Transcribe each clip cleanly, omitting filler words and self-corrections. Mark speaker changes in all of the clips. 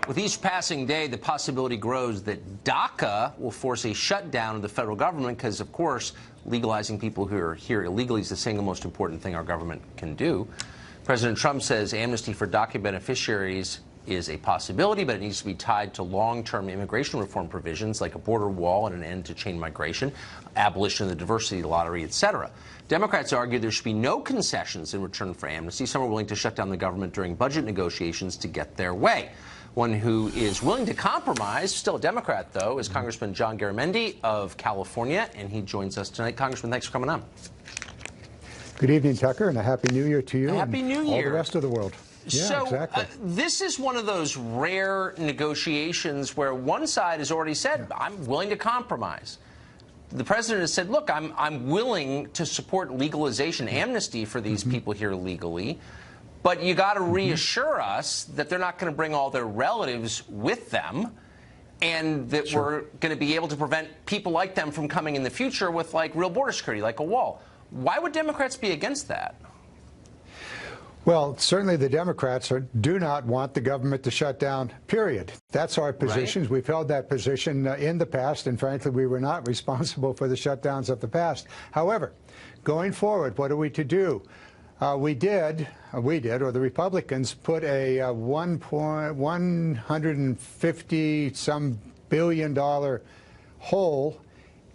Speaker 1: With each passing day, the possibility grows that DACA will force a shutdown of the federal government because, of course, legalizing people who are here illegally is the single most important thing our government can do. President Trump says amnesty for DACA beneficiaries is a possibility, but it needs to be tied to long-term immigration reform provisions like a border wall and an end to chain migration, abolition of the diversity lottery, etc. Democrats argue there should be no concessions in return for amnesty. Some are willing to shut down the government during budget negotiations to get their way. One who is willing to compromise, still a Democrat, though, is Congressman John Garamendi of California, and he joins us tonight. Congressman, thanks for coming on.
Speaker 2: Good evening, Tucker, and a Happy New Year to you
Speaker 1: Happy New Year.
Speaker 2: All the rest of the world. Yeah,
Speaker 1: so,
Speaker 2: exactly.
Speaker 1: This is one of those rare negotiations where one side has already said, I'm willing to compromise. The president has said, look, I'm willing to support legalization, amnesty for these people here legally, but you got to reassure us that they're not going to bring all their relatives with them and that we're going to be able to prevent people like them from coming in the future with, like, real border security, like a wall. Why would Democrats be against that?
Speaker 2: Well, certainly the Democrats do not want the government to shut down, period. That's our position. Right. We've held that position in the past, and frankly, we were not responsible for the shutdowns of the past. However, going forward, what are we to do? We did, or the Republicans put a $150-some billion hole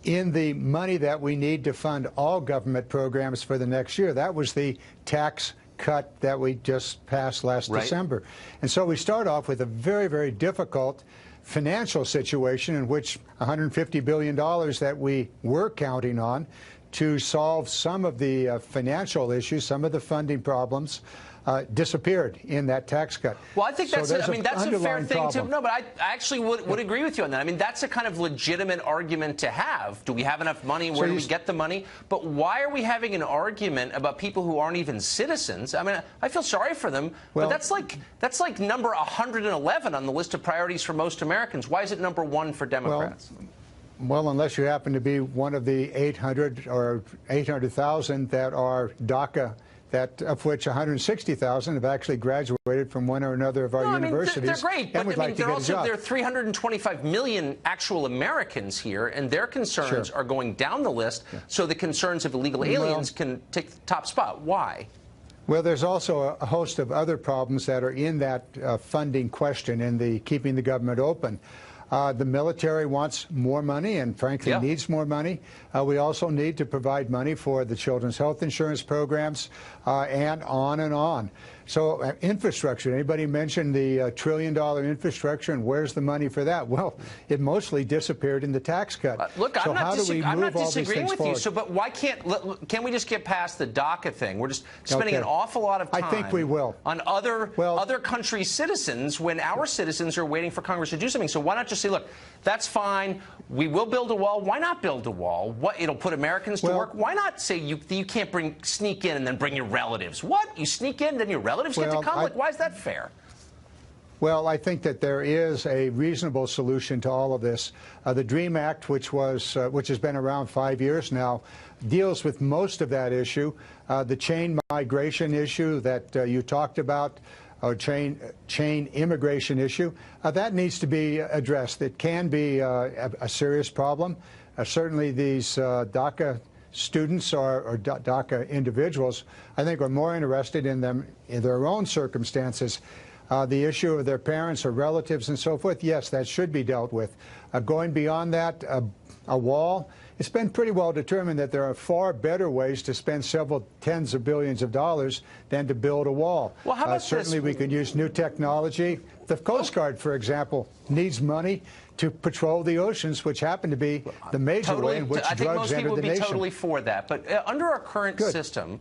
Speaker 2: in the money that we need to fund all government programs for the next year. That was the tax cut that we just passed last December. And so we start off with a very, very difficult financial situation in which $150 billion that we were counting on to solve some of the financial issues, some of the funding problems, disappeared in that tax cut.
Speaker 1: Well, I think that's, that's a fair thing to, no, but I actually would agree with you on that. I mean, that's a kind of legitimate argument to have. Do we have enough money? Where do we get the money? But why are we having an argument about people who aren't even citizens? I mean, I feel sorry for them, but that's like number 111 on the list of priorities for most Americans. Why is it number 1 for Democrats?
Speaker 2: Well, unless you happen to be one of the 800 or 800,000 that are DACA, of which 160,000 have actually graduated from one or another of our universities.
Speaker 1: They're great, but there are 325 million actual Americans here, and their concerns are going down the list, so the concerns of illegal aliens can take the top spot. Why?
Speaker 2: Well, there's also a host of other problems that are in that funding question and the keeping the government open. The military wants more money and, frankly, needs more money. We also need to provide money for the children's health insurance programs and on and on. So infrastructure, anybody mentioned the $1 trillion infrastructure, and where's the money for that? Well, it mostly disappeared in the tax cut.
Speaker 1: Look,
Speaker 2: so
Speaker 1: I'm not disagreeing with you. So, but why can't we just get past the DACA thing? We're just spending an awful lot of time
Speaker 2: I think we will.
Speaker 1: On other countries' citizens when our citizens are waiting for Congress to do something. So why not just say, look, that's fine. We will build a wall. Why not build a wall? It'll put Americans to work. Why not say you can't sneak in and then bring your relatives? What? You sneak in, then your relatives get to come? Like, why is that fair?
Speaker 2: Well, I think that there is a reasonable solution to all of this. The DREAM Act, which has been around 5 years now, deals with most of that issue. The chain migration issue that you talked about, or chain immigration issue, that needs to be addressed. It can be a serious problem. Certainly these DACA students or DACA individuals, I think, are more interested in them in their own circumstances. The issue of their parents or relatives and so forth, yes, that should be dealt with. Going beyond that, a wall, it's been pretty well determined that there are far better ways to spend several tens of billions of dollars than to build a wall.
Speaker 1: Well, how about
Speaker 2: certainly we could use new technology. The Coast Guard, for example, needs money to patrol the oceans, which happen to be the major way in which drugs enter the nation.
Speaker 1: I think most people would be totally for that. But under our current system,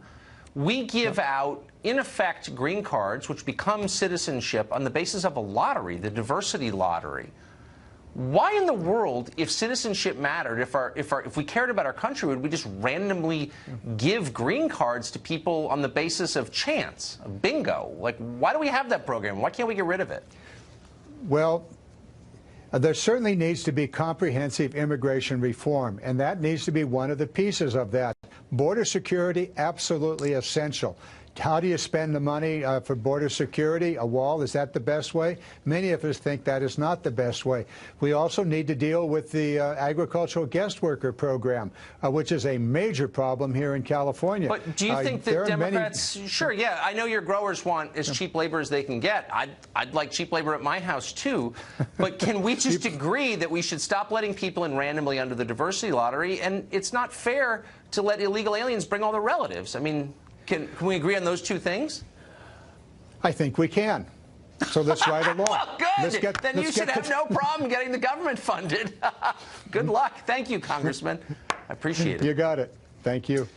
Speaker 1: we give out, in effect, green cards, which become citizenship on the basis of a lottery, the diversity lottery. Why in the world, if citizenship mattered, if we cared about our country, would we just randomly give green cards to people on the basis of chance, of bingo? Like, why do we have that program? Why can't we get rid of it?
Speaker 2: Well, there certainly needs to be comprehensive immigration reform, and that needs to be one of the pieces of that. Border security, absolutely essential. How do you spend the money for border security? A wall, is that the best way? Many of us think that is not the best way. We also need to deal with the agricultural guest worker program, which is a major problem here in California.
Speaker 1: But do you think that Democrats, sure, yeah, I know your growers want as cheap labor as they can get. I'd like cheap labor at my house, too. But can we just agree that we should stop letting people in randomly under the diversity lottery? And it's not fair to let illegal aliens bring all their relatives. I mean, can we agree on those two things?
Speaker 2: I think we can. So let's write a law.
Speaker 1: Well, good. Then you should have no problem getting the government funded. Good luck. Thank you, Congressman. I appreciate it.
Speaker 2: You got it. Thank you.